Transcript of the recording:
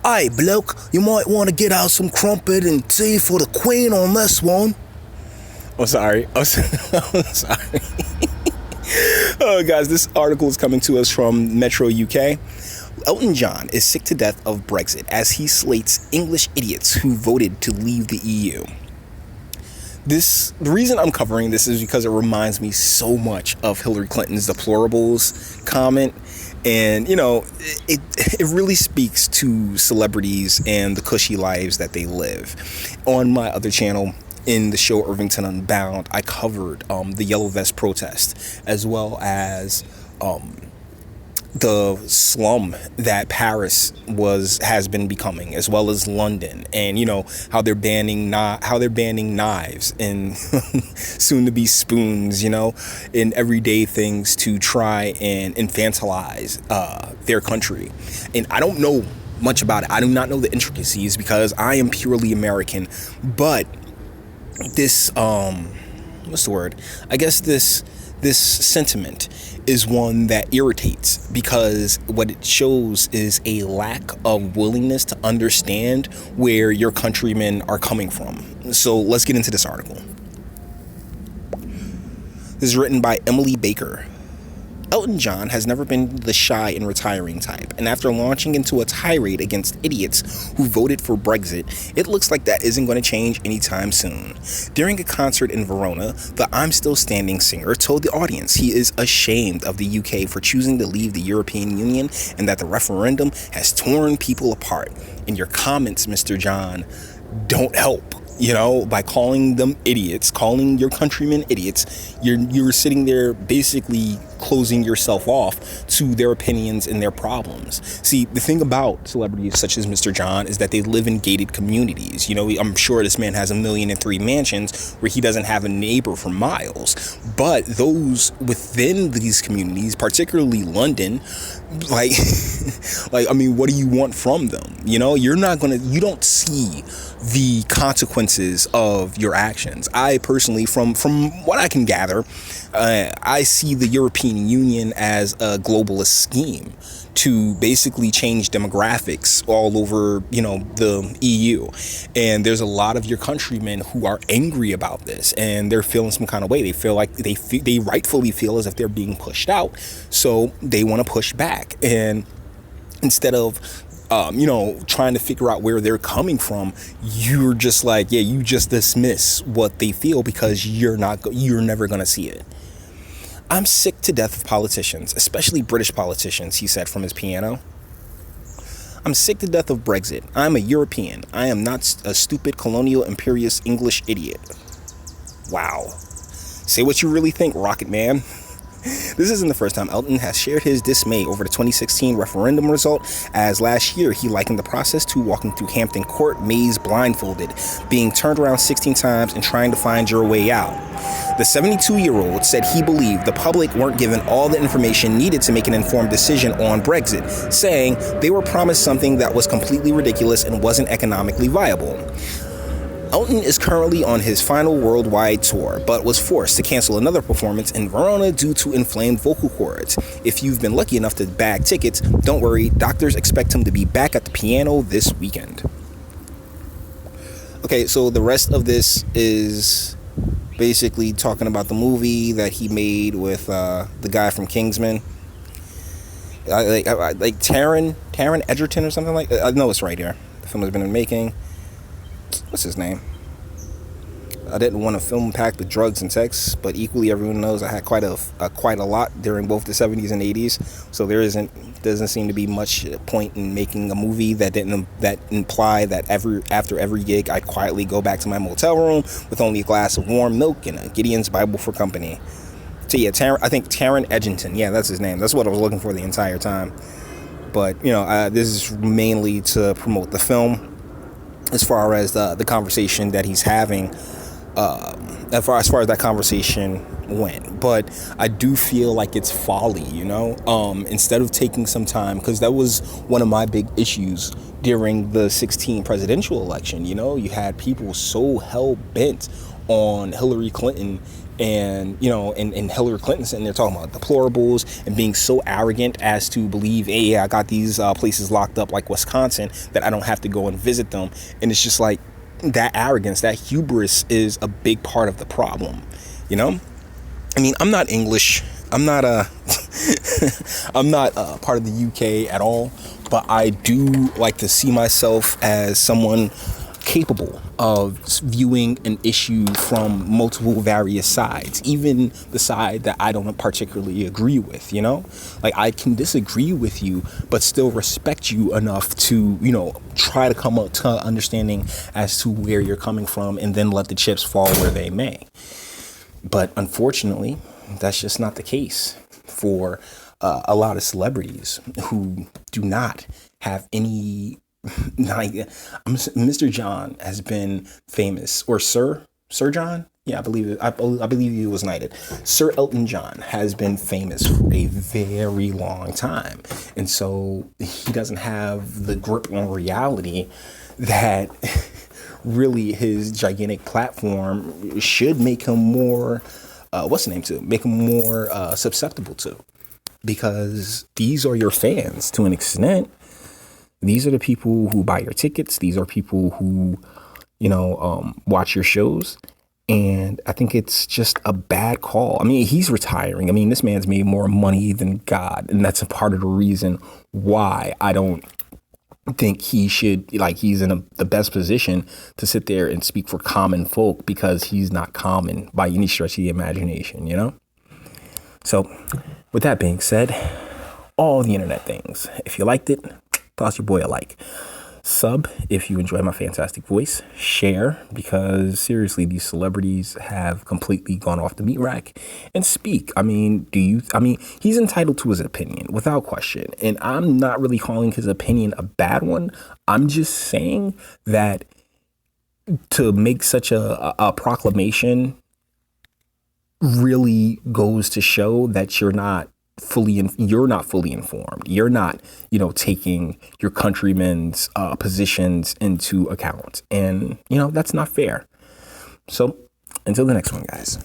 Hey, bloke, you might want to get out some crumpet and tea for the Queen on this one. I'm sorry. I'm sorry. Oh, guys, this article is coming to us from Metro UK. Elton John is sick to death of Brexit as he slates English idiots who voted to leave the EU. The reason I'm covering this is because it reminds me so much of Hillary Clinton's deplorables comment. And, you know, it really speaks to celebrities and the cushy lives that they live. On my other channel, in the show Irvington Unbound, I covered the Yellow Vest protest, as well as the slum that Paris has been becoming, as well as London, and you know how they're banning knives and soon to be spoons, you know, in everyday things to try and infantilize their country. And I don't know much about it. I do not know the intricacies because I am purely American, but this what's the word? I guess this sentiment is one that irritates because what it shows is a lack of willingness to understand where your countrymen are coming from. So let's get into this article. This is written by Emily Baker. Elton John has never been the shy and retiring type, and after launching into a tirade against idiots who voted for Brexit, it looks like that isn't going to change anytime soon. During a concert in Verona, the I'm Still Standing singer told the audience he is ashamed of the UK for choosing to leave the European Union and that the referendum has torn people apart. And your comments, Mr. John, don't help. You know, by calling them idiots, calling your countrymen idiots, you're sitting there basically closing yourself off to their opinions and their problems. See, the thing about celebrities such as Mr. John is that they live in gated communities. You know, I'm sure this man has 1,000,003 mansions where he doesn't have a neighbor for miles. But those within these communities, particularly London, like I mean, what do you want from them? You know, you don't see the consequences of your actions. I personally, from what I can gather, I see the European Union as a globalist scheme to basically change demographics all over, you know, the EU. And there's a lot of your countrymen who are angry about this, and they're feeling some kind of way. They feel like they rightfully feel as if they're being pushed out, so they want to push back. And instead of trying to figure out where they're coming from, you're just like, yeah, you just dismiss what they feel because you're never going to see it. I'm sick to death of politicians, especially British politicians, he said from his piano. I'm sick to death of Brexit. I'm a European. I am not a stupid colonial imperious English idiot. Wow. Say what you really think, Rocket Man. This isn't the first time Elton has shared his dismay over the 2016 referendum result, as last year he likened the process to walking through Hampton Court maze blindfolded, being turned around 16 times and trying to find your way out. The 72-year-old said he believed the public weren't given all the information needed to make an informed decision on Brexit, saying they were promised something that was completely ridiculous and wasn't economically viable. Elton is currently on his final worldwide tour, but was forced to cancel another performance in Verona due to inflamed vocal cords. If you've been lucky enough to bag tickets, don't worry, doctors expect him to be back at the piano this weekend. Okay, so the rest of this is basically talking about the movie that he made with the guy from Kingsman. Like Taron Egerton or something like that. I know it's right here. The film has been in making. What's his name? I didn't want a film packed with drugs and sex, but equally everyone knows I had quite a lot during both the 70s and 80s. So doesn't seem to be much point in making a movie that imply that after every gig I'd quietly go back to my motel room with only a glass of warm milk and a Gideon's Bible for company. So yeah, I think Taron Egerton. Yeah, that's his name. That's what I was looking for the entire time. But you know, this is mainly to promote the film. As far as the conversation that he's having, as far as that conversation went. But I do feel like it's folly, you know, instead of taking some time, because that was one of my big issues during the 2016 presidential election. You know, you had people so hell-bent on Hillary Clinton And, and Hillary Clinton sitting there talking about deplorables and being so arrogant as to believe, hey, I got these places locked up like Wisconsin that I don't have to go and visit them. And it's just like that arrogance, that hubris is a big part of the problem. I mean, I'm not English. I'm not I'm not part of the UK at all, but I do like to see myself as someone capable of viewing an issue from multiple various sides, even the side that I don't particularly agree with, like I can disagree with you, but still respect you enough to, try to come up to understanding as to where you're coming from and then let the chips fall where they may. But unfortunately, that's just not the case for a lot of celebrities who do not have any. Like, Mr. John has been famous, or Sir John. Yeah, I believe he was knighted. Sir Elton John has been famous for a very long time, and so he doesn't have the grip on reality that really his gigantic platform should make him more make him more susceptible to, because these are your fans to an extent. These are the people who buy your tickets. These are people who, watch your shows. And I think it's just a bad call. I mean, he's retiring. I mean, this man's made more money than God. And that's a part of the reason why I don't think he should, he's in the best position to sit there and speak for common folk, because he's not common by any stretch of the imagination, So with that being said, all the internet things, if you liked it, toss your boy a like. Sub if you enjoy my fantastic voice. Share, because seriously, these celebrities have completely gone off the meat rack. And speak. I mean, he's entitled to his opinion without question. And I'm not really calling his opinion a bad one. I'm just saying that to make such a proclamation really goes to show that you're not fully informed. You're not, taking your countrymen's positions into account. And, that's not fair. So until the next one, guys.